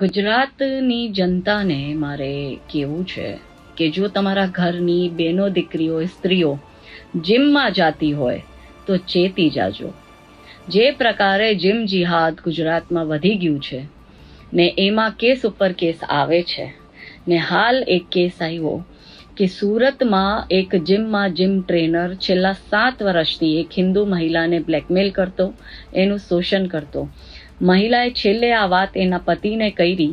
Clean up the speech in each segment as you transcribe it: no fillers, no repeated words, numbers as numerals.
ગુજરાતની જનતાને મારે કહેવું છે કે જો તમારા ઘરની બેનો દીકરીઓ સ્ત્રીઓ જીમમાં જાતી હોય તો ચેતી જાજો. જે પ્રકારે જીમ જિહાદ ગુજરાતમાં વધી ગયું છે ને એમાં કેસ ઉપર કેસ આવે છે ને હાલ એક કેસ આવ્યો કે સુરતમાં એક જીમમાં જીમ ટ્રેનર છેલ્લા 7 વર્ષથી એક હિન્દુ મહિલાને બ્લેકમેલ કરતો, એનું શોષણ કરતો. મહિલાએ છેલ્લે આ વાત એના પતિને કરી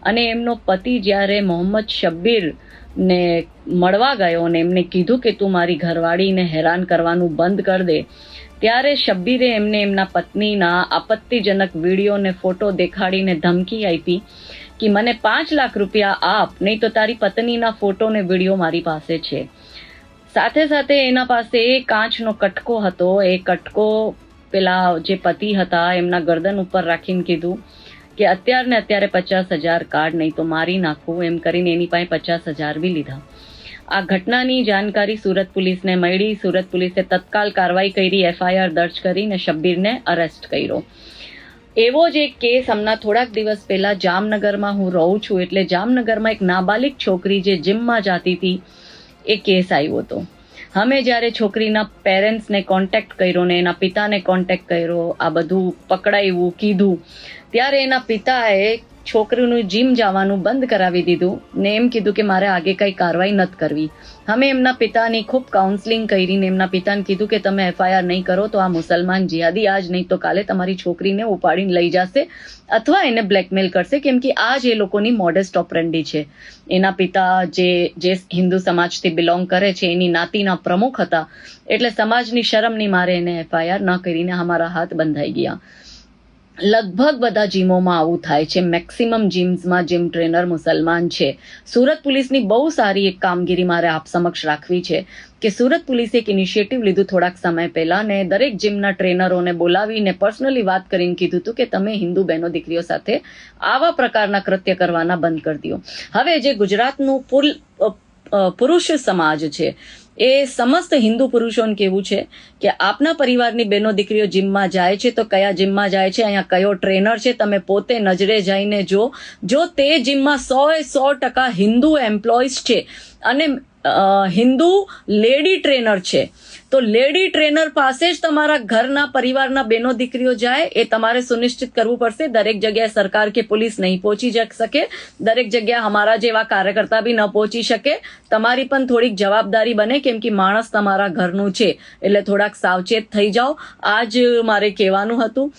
અને એમનો પતિ જ્યારે મોહમ્મદ શબ્બીરને મળવા ગયો અને એમને કીધું કે તું મારી ઘરવાળીને હેરાન કરવાનું બંધ કરી દે, ત્યારે શબ્બીરે એમને એમના પત્નીના આપત્તિજનક વિડીયો ને ફોટો દેખાડીને ધમકી આપી કે મને 5 લાખ રૂપિયા આપ, નહીં તો તારી પત્નીના ફોટો ને વિડીયો મારી પાસે છે. સાથે સાથે એના પાસે કાચનો કટકો હતો. એ કટકો પેલા જે પતિ હતા એમના ગરદન ઉપર રાખીને કીધું કે અત્યારે 50,000 કાર્ડ, નહીં તો મારી નાખું, એમ કરીને એની પાસે 50,000 બી લીધા. આ ઘટનાની જાણકારી સુરત પોલીસને મળી. સુરત પોલીસે તત્કાલ કાર્યવાહી કરી, FIR દર્જ કરીને શબ્બીરને અરેસ્ટ કર્યો. એવો જ એક કેસ હમણાં થોડાક દિવસ પહેલા જામનગરમાં, હું રહું છું એટલે જામનગરમાં એક નાબાલિગ છોકરી જે જીમમાં જતી હતી એ કેસ આવ્યો હતો. અમે જ્યારે છોકરીના પેરેન્ટ્સને કોન્ટેક્ટ કર્યો ને એના પિતાને કોન્ટેક્ટ કર્યો, આ બધું પકડાયું કીધું, ત્યારે એના પિતાએ છોકરીનું જીમ જવાનું બંધ કરાવી દીધું ને એમ કીધું કે મારે આગે કંઈ કાર્યવાહી નથી કરવી. અમે એમના પિતાની ખૂબ કાઉન્સલિંગ કરીને એમના પિતાને કીધું કે તમે FIR નહીં કરો તો આ મુસલમાન જિહાદી આજ નહીં તો કાલે તમારી છોકરીને ઉપાડીને લઈ જશે અથવા એને બ્લેકમેલ કરશે, કેમ કે આ જ એ લોકોની મોડેસ્ટ ઓપરેન્ડી છે. એના પિતા જે હિન્દુ સમાજથી બિલોંગ કરે છે એની નાતીના પ્રમુખ હતા, એટલે સમાજની શરમની મારે એને FIR ન કરીને અમારા હાથ બંધાઈ ગયા. લગભગ બધા જીમોમાં આવું થાય છે. મેક્સિમમ જીમ્સમાં જીમ ટ્રેનર મુસલમાન છે. સુરત પોલીસની બહુ સારી એક કામગીરી મારે આપ સમક્ષ રાખવી છે કે સુરત પોલીસે એક ઇનિશિયેટિવ લીધું થોડાક સમય પહેલા ને દરેક જીમના ટ્રેનરોને બોલાવીને પર્સનલી વાત કરીને કીધું હતું કે તમે હિન્દુ બહેનો દીકરીઓ સાથે આવા પ્રકારના કૃત્ય કરવાના બંધ કરી દો. હવે જે ગુજરાતનું પુરુષ સમાજ છે એ સમસ્ત હિન્દુ પુરુષોને કેવું છે કે આપના પરિવારની બહેનો દીકરીઓ જીમમાં જાય છે તો કયા જીમમાં જાય છે, અહીંયા કયો ટ્રેનર છે, તમે પોતે નજરે જઈને જો તે જીમમાં 100% હિન્દુ એમ્પ્લોઈઝ છે અને હિન્દુ લેડી ટ્રેનર છે, તો લેડી ટ્રેનર પાસે જ તમારા ઘરના પરિવારના બહેનો દીકરીઓ જાય એ તમારે સુનિશ્ચિત કરવું પડશે. દરેક જગ્યાએ સરકાર કે પોલીસ નહીં પહોંચી શકે, દરેક જગ્યાએ અમારા જેવા કાર્યકર્તા બી ન પહોંચી શકે. તમારી પણ થોડીક જવાબદારી બને, કેમ કે માણસ તમારા ઘરનું છે એટલે થોડાક સાવચેત થઈ જાઓ. આ જ મારે કહેવાનું હતું.